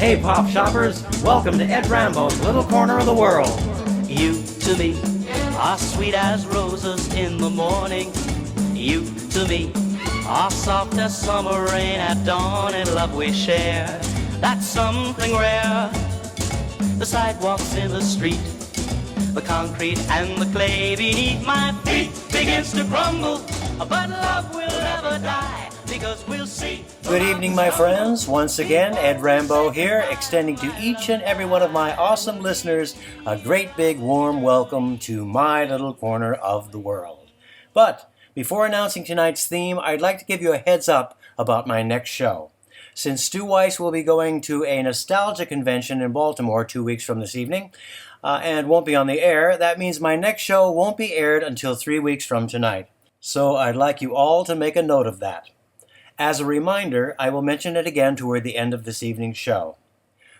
Hey pop shoppers, welcome to Ed Rambeau's little corner of the world. You to me are sweet as roses in the morning. You to me are soft as summer rain at dawn, and love we share. That's something rare. The sidewalks in the street, the concrete and the clay beneath my feet begins to crumble, but love will never die, because we'll see. Good evening, my friends. Once again, Ed Rambeau here, extending to each and every one of my awesome listeners a great big warm welcome to my little corner of the world. But before announcing tonight's theme, I'd like to give you a heads up about my next show. Since Stu Weiss will be going to a nostalgia convention in Baltimore 2 weeks from this evening, and won't be on the air, that means my next show won't be aired until 3 weeks from tonight. So I'd like you all to make a note of that. As a reminder, I will mention it again toward the end of this evening's show.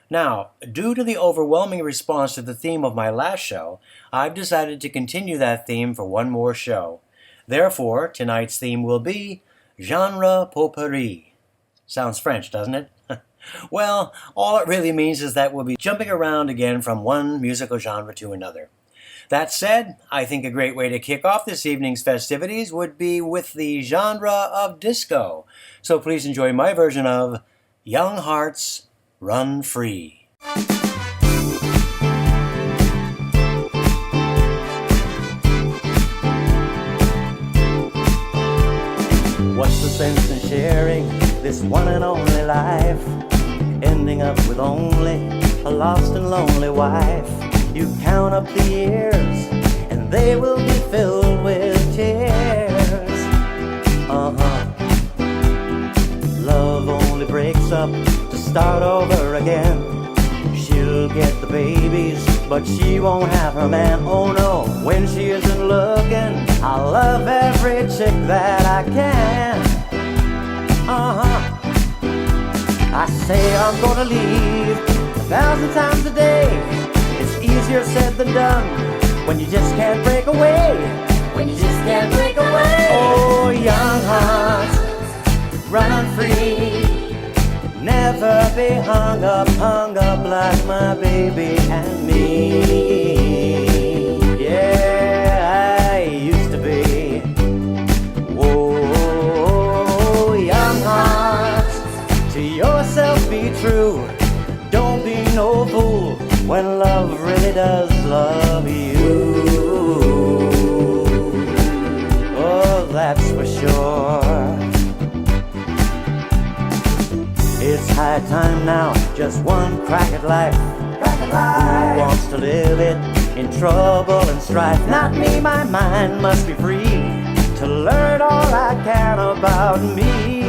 Now, due to the overwhelming response to the theme of my last show, I've decided to continue that theme for one more show. Therefore, tonight's theme will be Genre Potpourri. Sounds French, doesn't it? Well, all it really means is that we'll be jumping around again from one musical genre to another. That said, I think a great way to kick off this evening's festivities would be with the genre of disco. So please enjoy my version of Young Hearts Run Free. What's the sense in sharing this one and only life, ending up with only a lost and lonely wife? You count up the years, and they will be filled with tears. Love only breaks up to start over again. She'll get the babies, but she won't have her man. Oh no, when she isn't looking, I'll love every chick that I can. I say I'm gonna leave 1,000 times a day. It's easier said than done when you just can't break away. When you just can't break away. Oh, young hearts, run free. Never be hung up like my baby and me. Yeah, I used to be. Whoa, young hearts, to yourself be true. Don't be no fool when love really does love you. Oh, that's for sure. It's high time now, just one crack at life. Who wants to live it in trouble and strife? Not me, my mind must be free to learn all I can about me.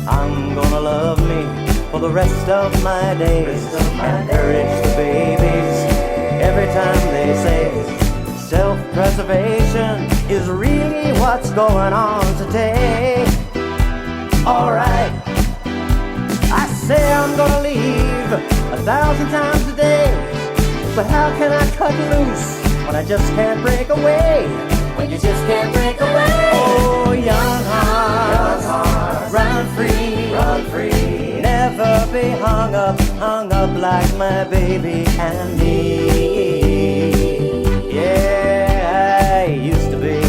I'm gonna love me for the rest of my days. Encourage the babies every time they say self-preservation is really what's going on today. Alright, I say I'm gonna leave 1,000 times a day, but how can I cut loose when I just can't break away? When you just can't break away. Oh, young hearts, run free, run free. Never be hung up like my baby and me. Yeah, I used to be.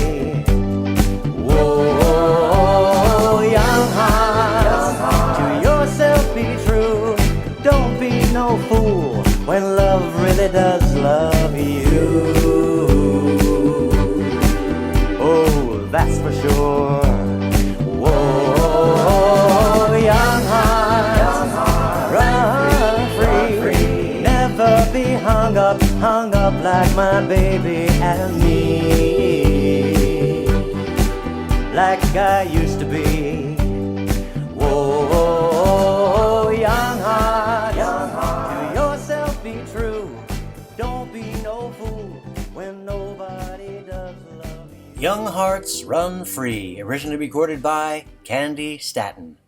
Whoa, young hearts, to yourself be true. Don't be no fool when love really does love you. Oh, that's for sure. Whoa, young hearts, run free. Never be hung up like my baby and me. Like I used to be. Whoa, young heart, to yourself be true. Don't be no fool when nobody does love you. Young Hearts Run Free, originally recorded by Candy Staton.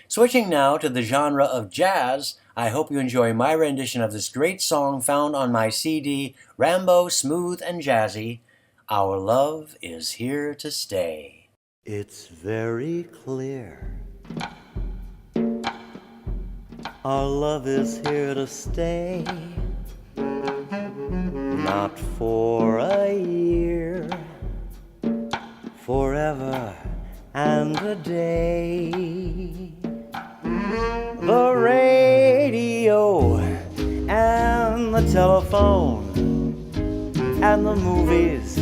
Switching now to the genre of jazz, I hope you enjoy my rendition of this great song found on my CD, Rambeau Smooth and Jazzy, Our Love Is Here to Stay. It's very clear Our love is here to stay, not for a year, forever and a day. The radio and the telephone and the movies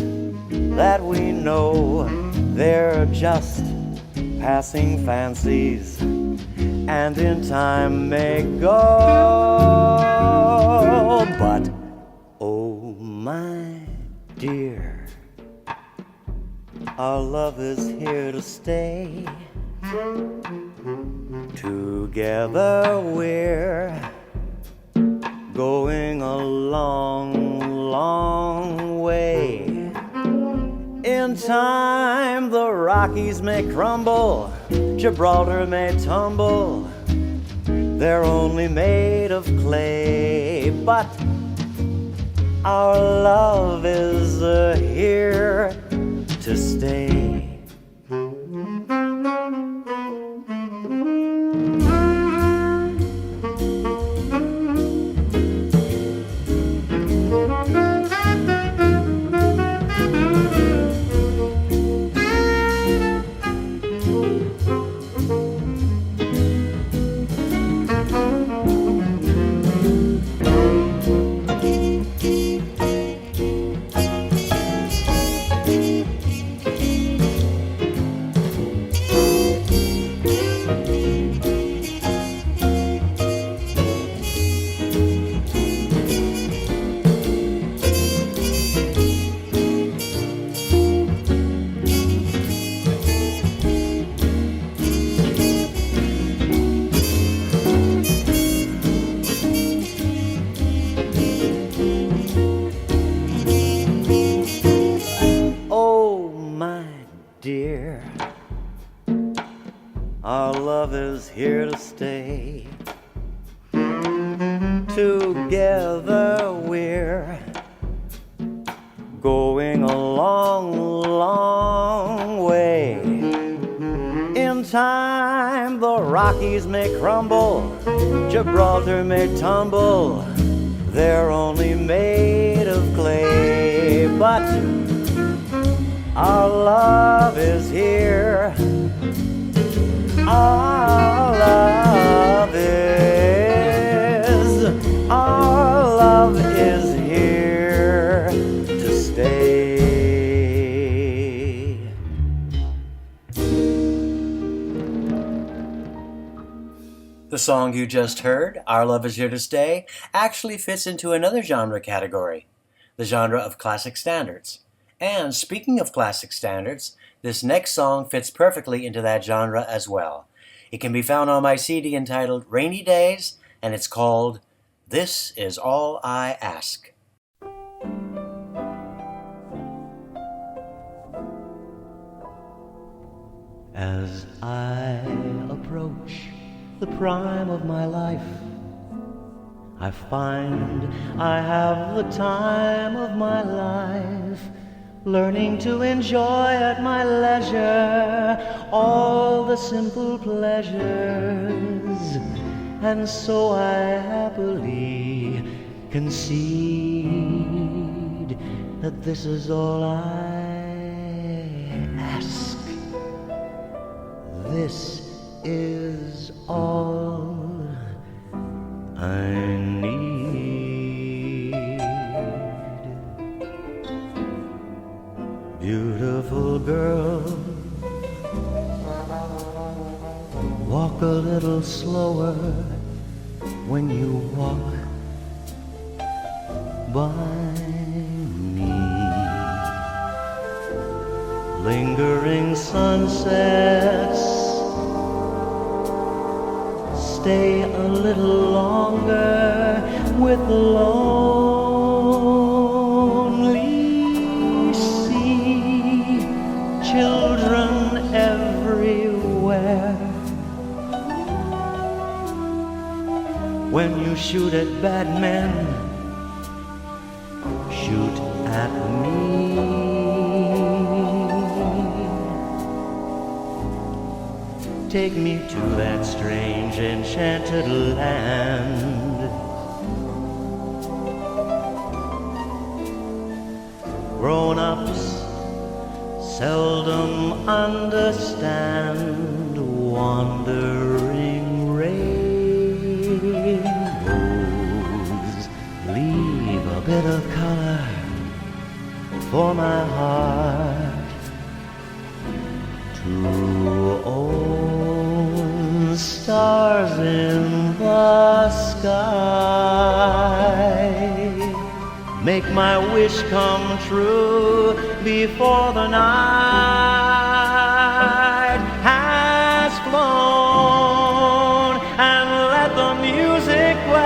that we know, they're just passing fancies, and in time may go. But oh my dear, our love is here to stay. Together we're going a long, long way. In time the Rockies may crumble, Gibraltar may tumble, they're only made of clay. But our love is here to stay. Dear, our love is here to stay. Together we're going a long, long way. In time the Rockies may crumble, Gibraltar may tumble, they're only made of clay. But our love is here. Our love is here to stay. The song you just heard, Our Love Is Here to Stay, actually fits into another genre category, the genre of classic standards. And speaking of classic standards, this next song fits perfectly into that genre as well. It can be found on my CD entitled Rainy Days, and it's called This Is All I Ask. As I approach the prime of my life, I find I have the time of my life, learning to enjoy at my leisure all the simple pleasures. And so I happily concede that this is all I ask. This is all I need. Beautiful girl, walk a little slower when you walk by me. Lingering sunsets, stay a little longer with the lonely sea. Children everywhere. When you shoot at bad men, shoot at me. take me to that strange enchanted land. Grown-ups seldom understand wandering rainbows leave a bit of color for my heart to own. Stars in the sky make my wish come true before the night has flown, and let the music play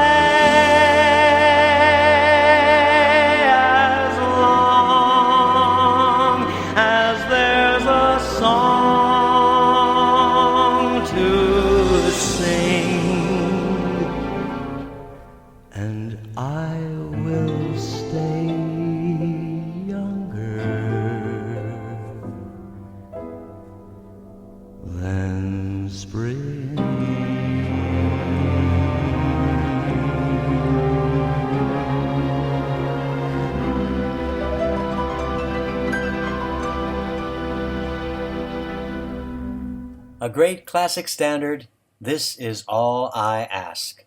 as long as there's a song to sing, and I will stay younger than spring. A great classic standard, This Is All I Ask.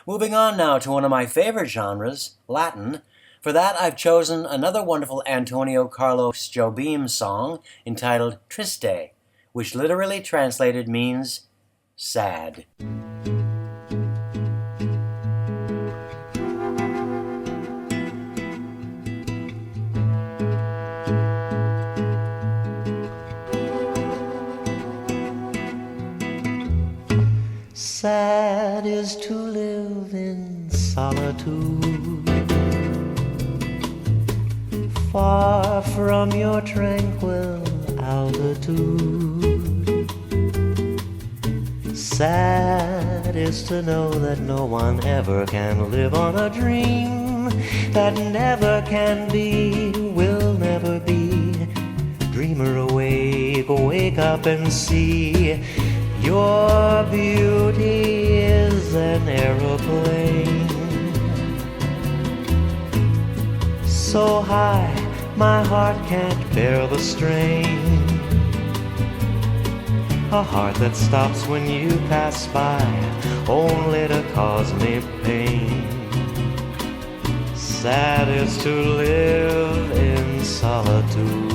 Moving on now to one of my favorite genres, Latin. For that, I've chosen another wonderful Antonio Carlos Jobim song entitled Trisday, which literally translated means sad. Sad is to live in solitude, far from your tranquil altitude. Sad is to know that no one ever can live on a dream that never can be, will never be. Dreamer awake, wake up and see your beauty is an aeroplane, so high my heart can't bear the strain. A heart that stops when you pass by, only to cause me pain. Sad is to live in solitude.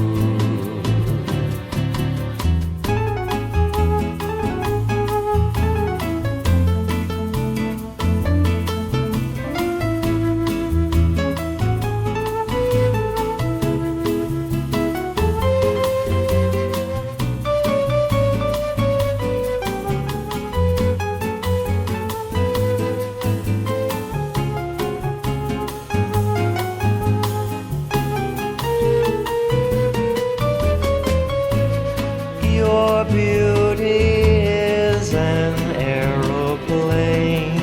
Your beauty is an aeroplane,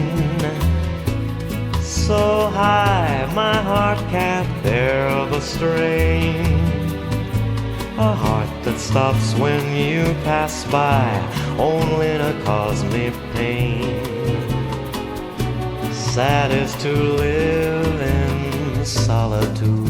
so high my heart can't bear the strain. A heart that stops when you pass by, only to cause me pain. Sad is to live in solitude.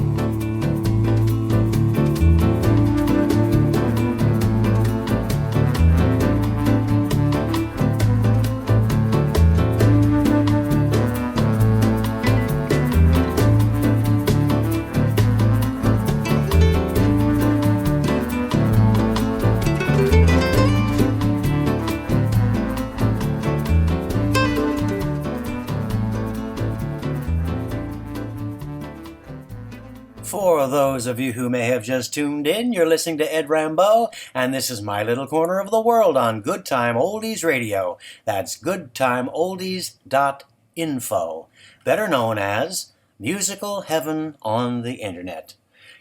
For those of you who may have just tuned in, you're listening to Ed Rambeau, and this is my little corner of the world on Good Time Oldies Radio. That's goodtimeoldies.info, better known as Musical Heaven on the Internet.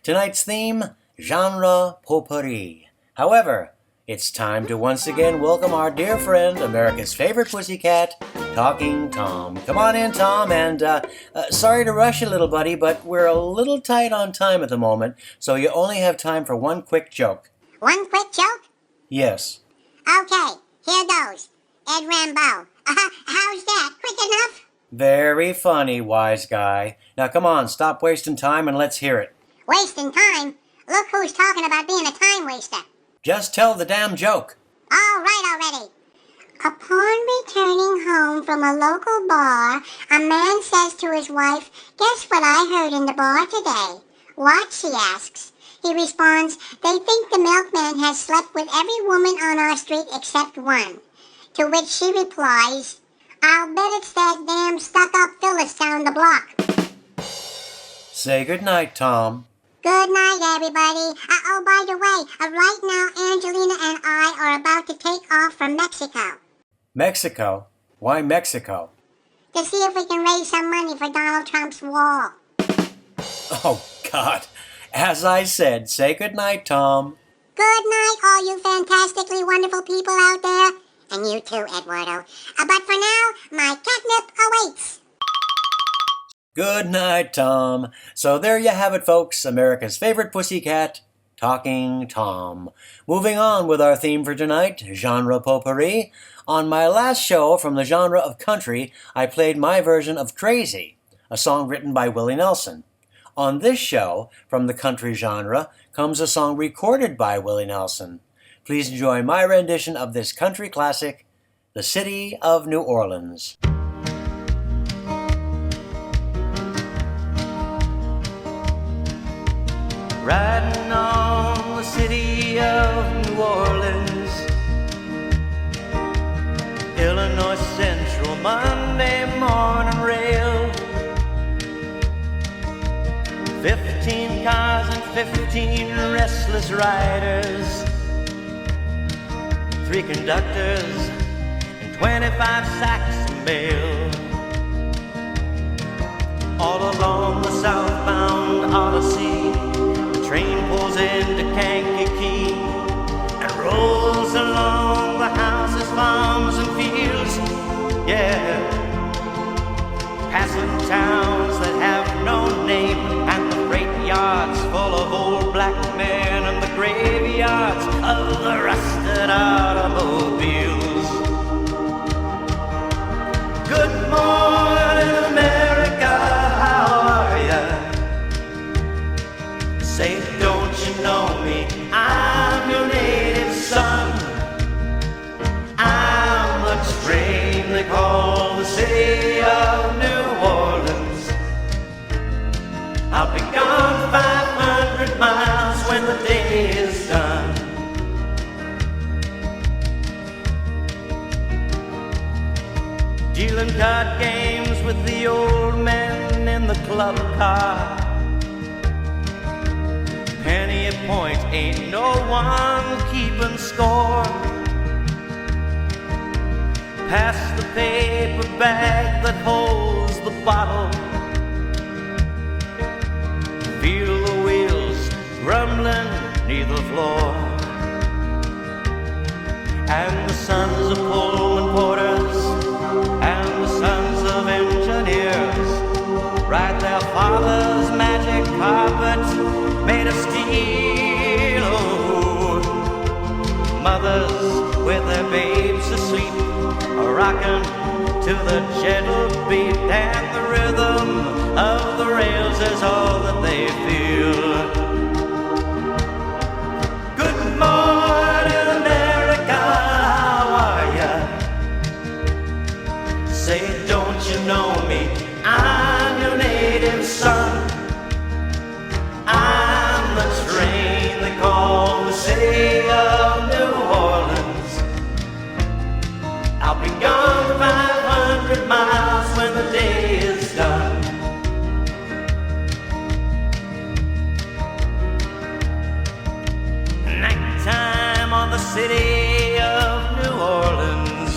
Tonight's theme, genre potpourri. However, it's time to once again welcome our dear friend, America's favorite pussycat, Talking Tom. Come on in, Tom, and sorry to rush you, little buddy, but we're a little tight on time at the moment, so you only have time for one quick joke. One quick joke? Yes. Okay, Here goes. Ed Rambeau. How's that? Quick enough? Very funny, wise guy. Now come on, stop wasting time and let's hear it. Wasting time? Look who's talking about being a time waster. Just tell the damn joke. All right already. Upon returning home from a local bar, a man says to his wife, "Guess what I heard in the bar today?" "What?" she asks. He responds, "They think the milkman has slept with every woman on our street except one." To which she replies, "I'll bet it's that damn stuck-up Phyllis down the block." Say goodnight, Tom. Good night, everybody. Oh, by the way, right now Angelina and I are about to take off from Mexico. Mexico? Why Mexico? To see if we can raise some money for Donald Trump's wall. Oh, God. As I said, say goodnight, Tom. Good night, all you fantastically wonderful people out there. And you too, Eduardo. But for now, my catnip awaits. Good night, Tom. So there you have it, folks. America's favorite pussycat, Talking Tom. Moving on with our theme for tonight, genre potpourri. On my last show from the genre of country, I played my version of Crazy, a song written by Willie Nelson. On this show, from the country genre, comes a song recorded by Willie Nelson. Please enjoy my rendition of this country classic, The City of New Orleans. Riding on the city of New Orleans, Illinois Central Monday morning rail. 15 cars and 15 restless riders, 3 conductors and 25 sacks of mail. All along the southbound Odyssey, the train pulls into Kankakee and rolls along the houses, farms, and fields. Yeah, passing towns that have no name, and the freight yards full of old black men, and the graveyards of the rusted automobiles. Good morning, America, how are ya? Say, don't you know me? I'm your native son. I'm the train they call the city of New Orleans. I'll be gone 500 miles when the day is done. Dealing card games with the old men in the club car. Penny a point, ain't no one keeping score. Pass the paper bag that holds the bottle. Feel the wheels grumbling neath the floor. And the sons of Pullman porters and the sons of engineers ride their father's magic carpet made of steel. Oh, mothers with their babes asleep are rocking to the gentle beat, and the rhythm of the rails is all that they feel. Good morning, America, how are ya? Say, don't you know me? I'm your native son. I'm the train they call the city of New Orleans. I'll be gone 500 miles when the day is done. Nighttime on the city of New Orleans,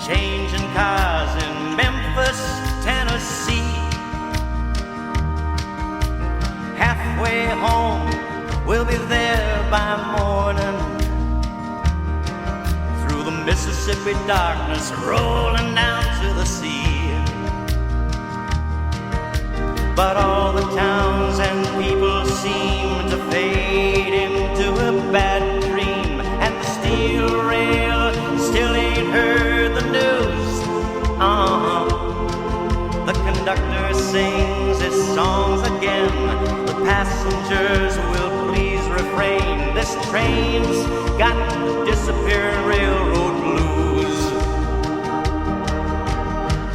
changing cars in Memphis, Tennessee. Halfway home, we'll be there by morning. Through the Mississippi darkness, rolling down to the sea. But all the towns and people seem to fade into a bad dream, and the steam passengers will please refrain. This train's got the disappearing railroad blues.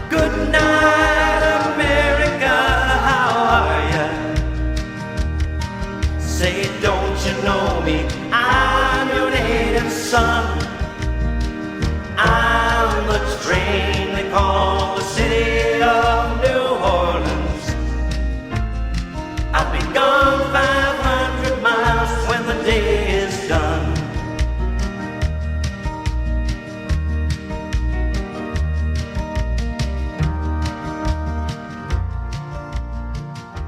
Good night, America, how are ya? Say, don't you know me? I'm your native son. I'm the train they call the city of New Orleans. I'll be gone 500 miles when the day is done.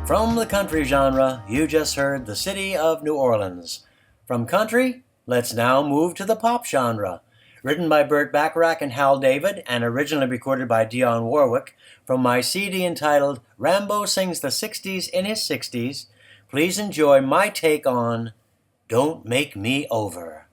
From the country genre, you just heard The City of New Orleans. From country, let's now move to the pop genre. Written by Burt Bacharach and Hal David, and originally recorded by Dionne Warwick, from my CD entitled Rambeau Sings the 60s in His 60s, please enjoy my take on Don't Make Me Over.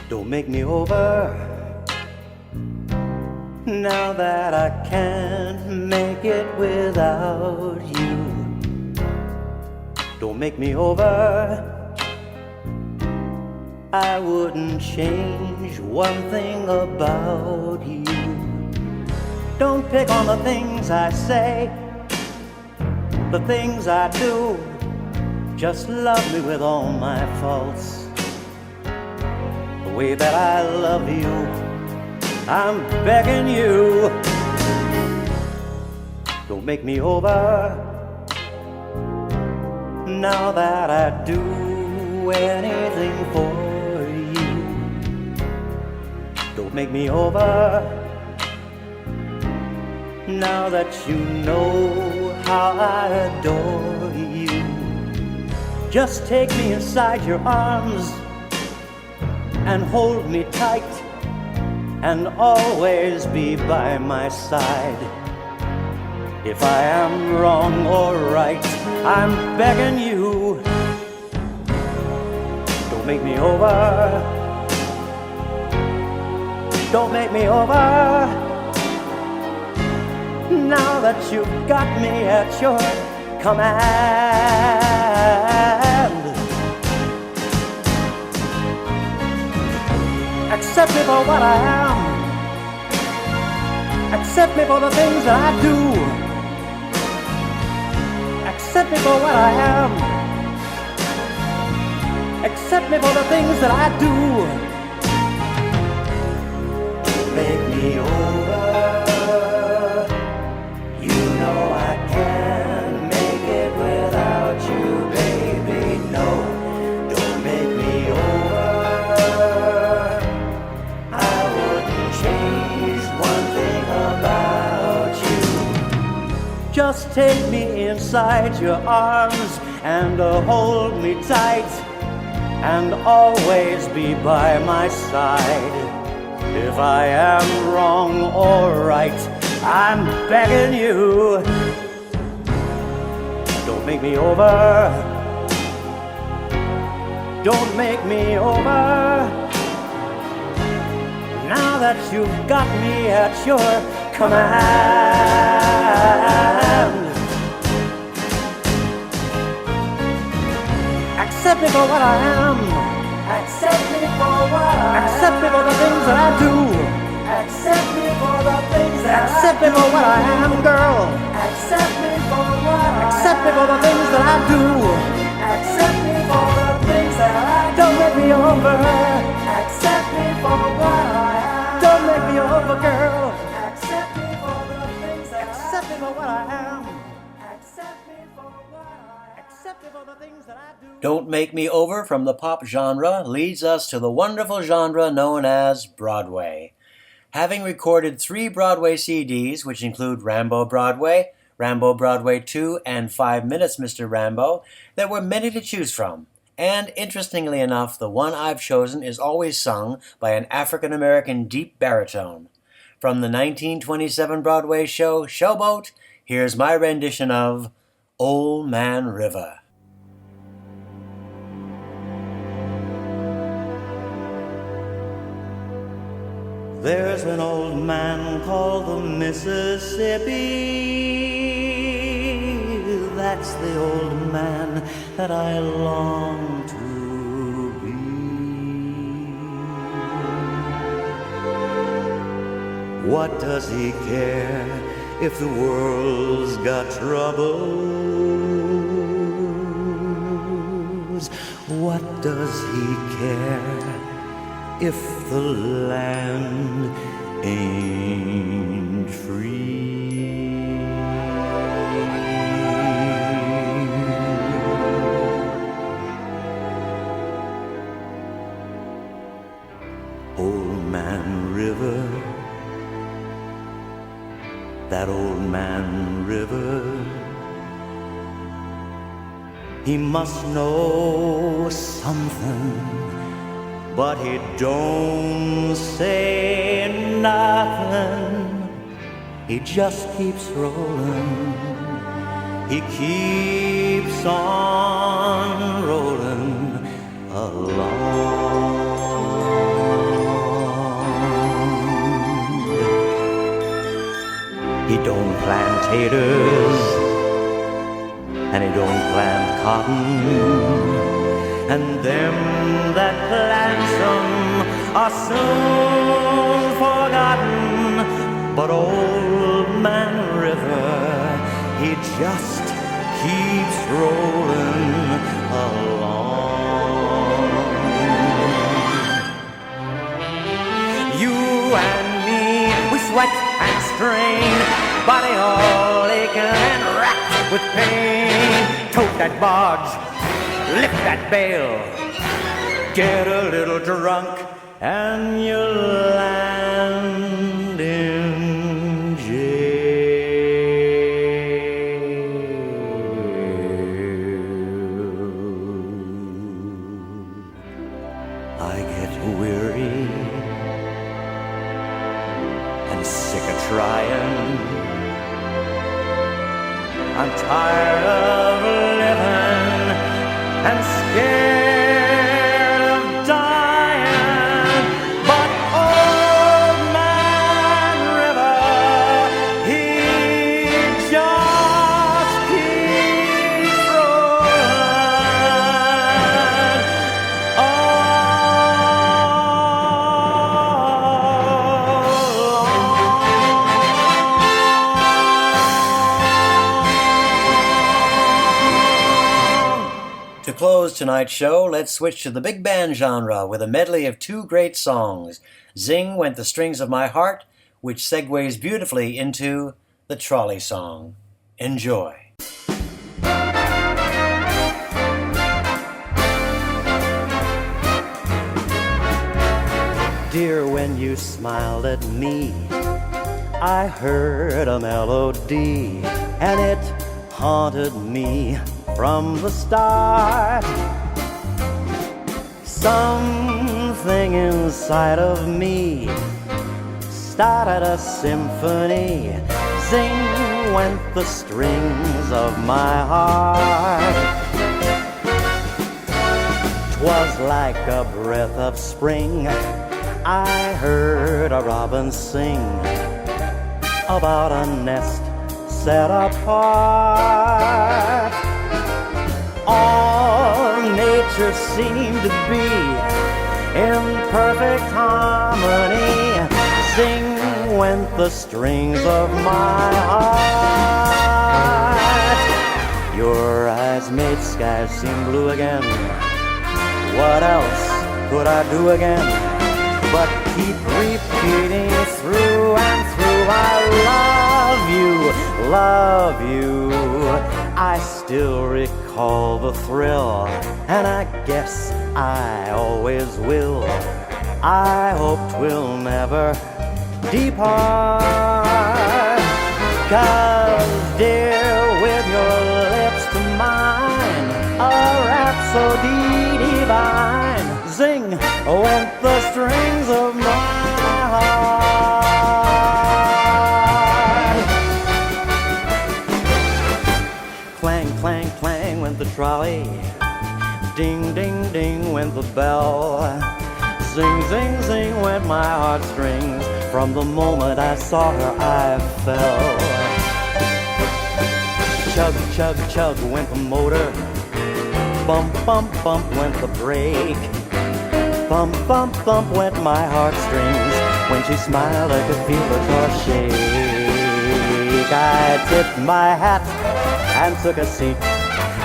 Don't make me over now that I can't make it without you. Don't make me over, I wouldn't change one thing about you. Don't pick on the things I say, the things I do. Just love me with all my faults, the way that I love you. I'm begging you, don't make me over now that I do anything for you. Don't make me over now that you know how I adore you. Just take me inside your arms and hold me tight, and always be by my side. If I am wrong or right, I'm begging you, don't make me over. Don't make me over now that you've got me at your command. Accept me for what I am. Accept me for the things that I do. Accept me for what I am. Accept me for the things that I do. Make me over. You know I can't make it without you, baby. No, don't make me over. Just take me inside your arms and hold me tight, and always be by my side. If I am wrong or right, I'm begging you, don't make me over. Don't make me over now that you've got me at your command. Accept me for what I am. Accept me for what I am. Accept me for the things that I do. Accept me for the things that accept me for what I am, girl. Accept me for what I am. Accept me for the things that I do. Accept me for the things that I do. Don't make me over. Accept me for what I am. Don't make me over, girl. Accept me for the things that accept me for what I am. Accept me for what I am. Accept me for the things that I do. Don't Make Me Over from the pop genre leads us to the wonderful genre known as Broadway. Having recorded 3 Broadway CDs, which include Rambeau Broadway, Rambeau Broadway 2, and 5 Minutes, Mr. Rambeau, there were many to choose from. And interestingly enough, the one I've chosen is always sung by an African-American deep baritone. From the 1927 Broadway show Showboat, here's my rendition of Old Man River. There's an old man called the Mississippi. That's the old man that I long to be. What does he care if the world's got troubles? What does he care if the land ain't free? Old Man River, that old man River, he must know something, but he don't say nothing. He just keeps rolling. He keeps on rolling along. He don't plant taters, and he don't plant cotton, and them that plants them are soon forgotten. But old man River, he just keeps rolling along. You and me, we sweat and strain, body all aching and racked with pain. Tote that barge, lift that bale, get a little drunk, and you'll land in jail. I get weary and sick of trying. I'm tired of living and scared of dying. But old man River, he just keeps rolling To close tonight's show, let's switch to the big band genre with a medley of two great songs. Zing Went the Strings of My Heart, which segues beautifully into the trolley song. Enjoy. Dear, when you smiled at me, I heard a melody, and it haunted me from the start. Something inside of me started a symphony. Zing went the strings of my heart. 'Twas like a breath of spring. I heard a robin sing about a nest set apart. All nature seemed to be in perfect harmony. Zing went the strings of my heart. Your eyes made skies seem blue again. What else could I do again but keep repeating through and through? I love you, love you. I still recall the thrill, and I guess I always will. I hope 'twill never depart. 'Cause dear, with your lips to mine, a rhapsody divine. Zing went the strings of my heart. Clang, clang, clang went the trolley. Ding, ding, ding went the bell. Zing, zing, zing went my heartstrings. From the moment I saw her, I fell. Chug, chug, chug went the motor. Bump, bump, bump went the brake. Bump, bump, bump went my heartstrings. When she smiled, I could feel the car shake. I tipped my hat and took a seat.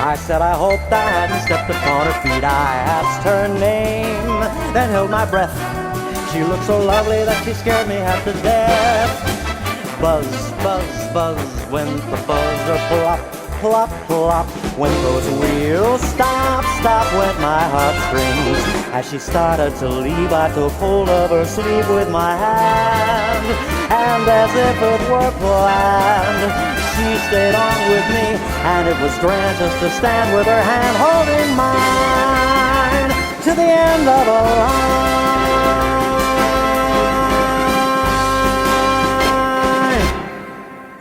I said I hoped I hadn't stepped upon her feet. I asked her name, then held my breath. She looked so lovely that she scared me half to death. Buzz, buzz, buzz went the buzzer. Plop, plop, plop when those wheels stop, stop went my heartstrings. As she started to leave, I took hold of her sleeve with my hand, and as if it were planned, she stayed on with me, and it was grand just to stand with her hand holding mine to the end of a line.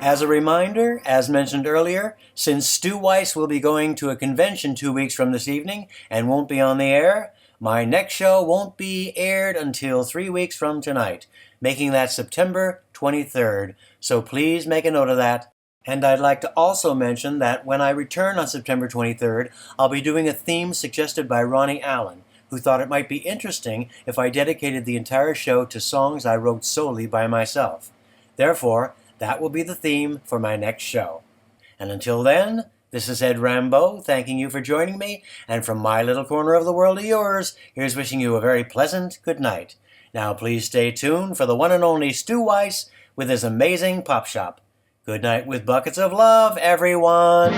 As a reminder, as mentioned earlier, since Stu Weiss will be going to a convention 2 weeks from this evening and won't be on the air, my next show won't be aired until 3 weeks from tonight, making that September 23rd, so please make a note of that. And I'd like to also mention that when I return on September 23rd, I'll be doing a theme suggested by Ronnie Allen, who thought it might be interesting if I dedicated the entire show to songs I wrote solely by myself. Therefore, that will be the theme for my next show. And until then, this is Ed Rambeau, thanking you for joining me, and from my little corner of the world to yours, here's wishing you a very pleasant good night. Now please stay tuned for the one and only Stu Weiss with his amazing pop shop. Good night with buckets of love, everyone!